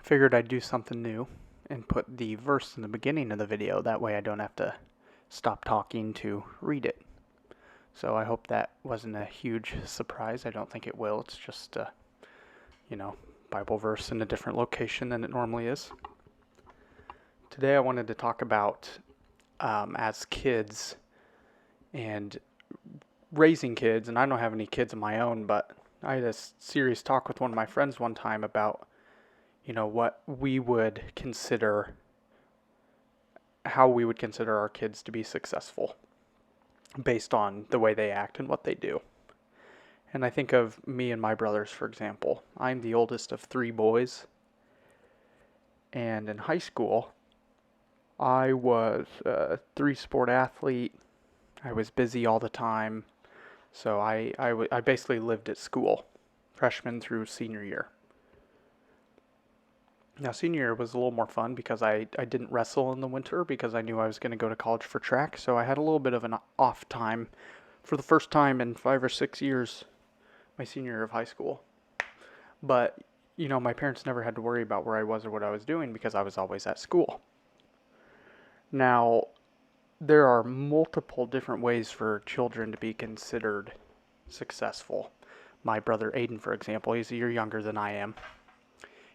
Figured I'd do something new and put the verse in the beginning of the video. That way I don't have to stop talking to read it. So I hope that wasn't a huge surprise. I don't think it will. It's just a, Bible verse in a different location than it normally is. Today I wanted to talk about as kids and raising kids, and I don't have any kids of my own, but I had a serious talk with one of my friends one time about what we would consider, how we would consider our kids to be successful based on the way they act and what they do. And I think of me and my brothers, for example. I'm the oldest of three boys. And in high school, I was a three-sport athlete. I was busy all the time. So I basically lived at school, freshman through senior year. Now, senior year was a little more fun because I didn't wrestle in the winter because I knew I was going to go to college for track. So I had a little bit of an off time for the first time in 5 or 6 years, my senior year of high school. But, my parents never had to worry about where I was or what I was doing because I was always at school. Now, there are multiple different ways for children to be considered successful. My brother Aiden, for example, he's a year younger than I am.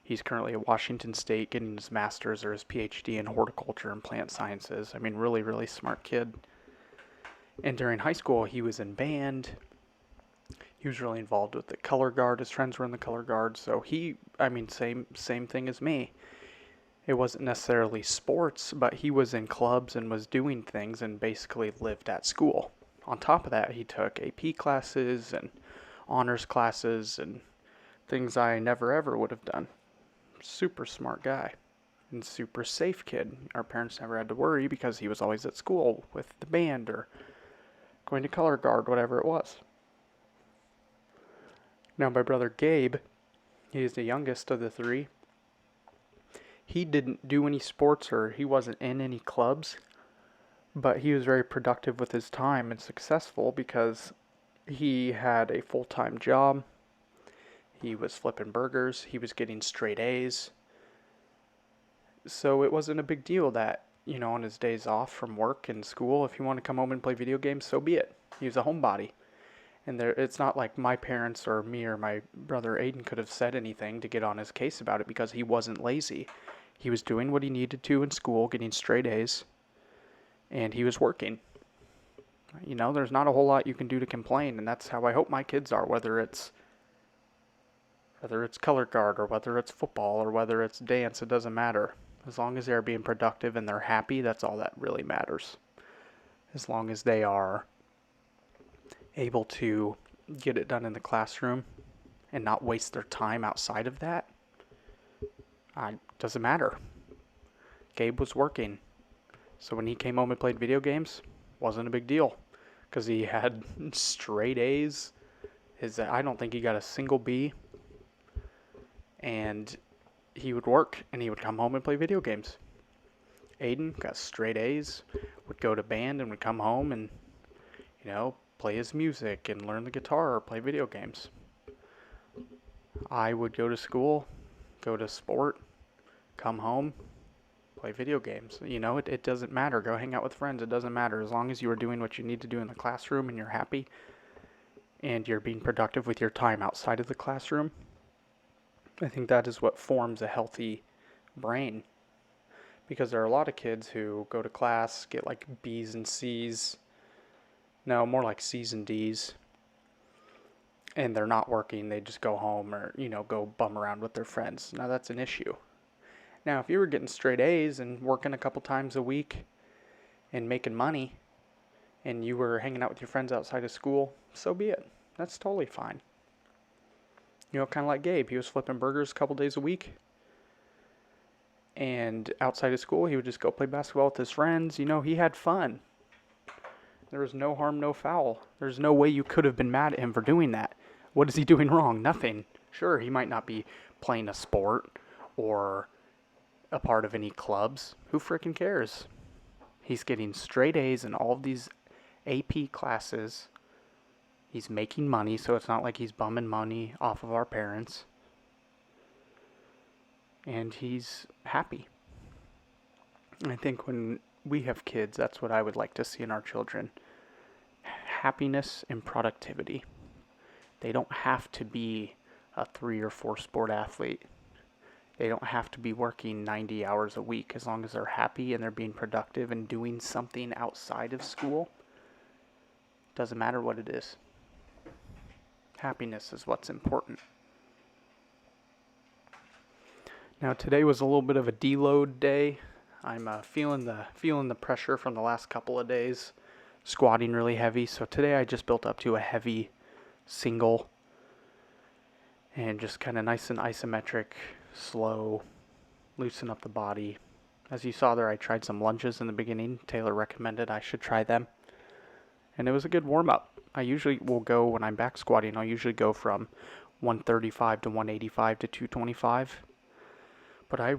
He's currently at Washington State getting his master's or his PhD in horticulture and plant sciences. I mean, really, really smart kid. And during high school, he was in band. He was really involved with the color guard. His friends were in the color guard. So same thing as me. It wasn't necessarily sports, but he was in clubs and was doing things and basically lived at school. On top of that, he took AP classes and honors classes and things I never ever would have done. Super smart guy and super safe kid. Our parents never had to worry because he was always at school with the band or going to color guard, whatever it was. Now, my brother Gabe, he's the youngest of the three. He didn't do any sports or he wasn't in any clubs, but he was very productive with his time and successful because he had a full-time job. He was flipping burgers. He was getting straight A's. So it wasn't a big deal that, on his days off from work and school, if he wanted to come home and play video games, so be it. He was a homebody. And it's not like my parents or me or my brother Aiden could have said anything to get on his case about it because he wasn't lazy. He was doing what he needed to in school, getting straight A's, and he was working. There's not a whole lot you can do to complain, and that's how I hope my kids are, whether it's color guard or whether it's football or whether it's dance, it doesn't matter. As long as they're being productive and they're happy, that's all that really matters. As long as they are able to get it done in the classroom and not waste their time outside of that, doesn't matter. Gabe was working. So when he came home and played video games, wasn't a big deal because he had straight A's. I don't think he got a single B. And he would work and he would come home and play video games. Aiden got straight A's, would go to band and would come home and, play his music and learn the guitar or play video games. I would go to school, go to sport, come home, play video games. It doesn't matter. Go hang out with friends. It doesn't matter. As long as you are doing what you need to do in the classroom and you're happy and you're being productive with your time outside of the classroom, I think that is what forms a healthy brain. Because there are a lot of kids who go to class, get like B's and C's. No, more like C's and D's. And they're not working. They just go home or, go bum around with their friends. Now that's an issue. Now, if you were getting straight A's and working a couple times a week and making money and you were hanging out with your friends outside of school, so be it. That's totally fine. Kind of like Gabe. He was flipping burgers a couple days a week. And outside of school, he would just go play basketball with his friends. He had fun. There was no harm, no foul. There's no way you could have been mad at him for doing that. What is he doing wrong? Nothing. Sure, he might not be playing a sport or a part of any clubs. Who freaking cares? He's getting straight A's in all of these AP classes. He's making money, so it's not like he's bumming money off of our parents. and he's happy. And I think when we have kids, that's what I would like to see in our children: happiness and productivity. They don't have to be a 3 or 4 sport athlete. They don't have to be working 90 hours a week. As long as they're happy and they're being productive and doing something outside of school, doesn't matter what it is. Happiness is what's important. Now today was a little bit of a deload day. I'm feeling the pressure from the last couple of days, squatting really heavy. So today I just built up to a heavy single and just kind of nice and isometric, slow, loosen up the body. As you saw there, I tried some lunges in the beginning. Taylor recommended I should try them, and it was a good warm-up. I usually will go, when I'm back squatting, I'll usually go from 135 to 185 to 225. But I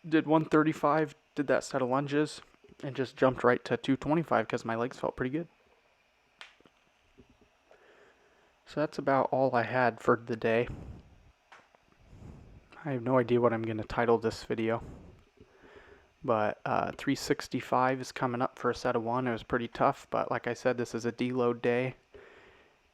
did 135, did that set of lunges, and just jumped right to 225 because my legs felt pretty good. So that's about all I had for the day. I have no idea what I'm going to title this video. But 365 is coming up for a set of 1. It was pretty tough, but like I said, this is a deload day.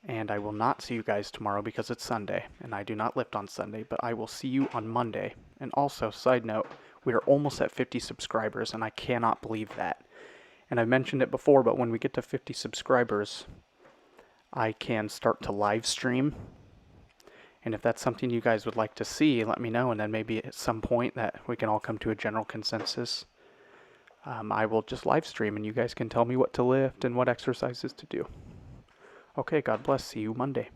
And I will not see you guys tomorrow because it's Sunday, and I do not lift on Sunday, but I will see you on Monday. And also, side note, we are almost at 50 subscribers, and I cannot believe that. And I've mentioned it before, but when we get to 50 subscribers, I can start to live stream. And if that's something you guys would like to see, let me know, and then maybe at some point that we can all come to a general consensus. I will just live stream, and you guys can tell me what to lift and what exercises to do. Okay, God bless. See you Monday.